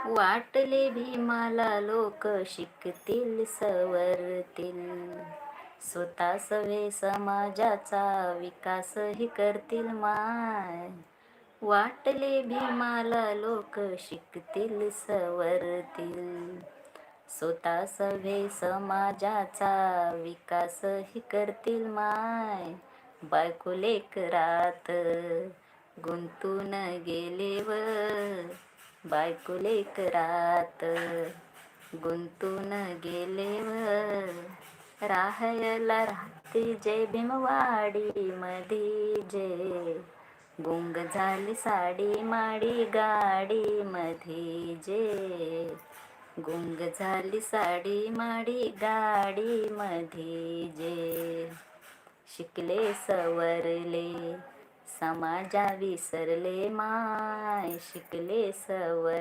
वाटले भीमाला लोक शिकतील सवरतील, स्वतः सवे समाजाचा विकासही करतील माय. वाटले भीमाला लोक शिकतील सवरतील, स्वतः सवे समाजाचा विकासही करतील माय. बायको लेकरात गुंतून गेले व, बायको लेकरात गुंतून गेले व, राहायला राहते जय भीमवाडी मधी जे, गुंग झाली साडी माडी गाडी मधी जे, गुंग झाली साडी माडी गाडी मधी जे. शिकले सवरले समाजा विसरले माय, शिकले सवर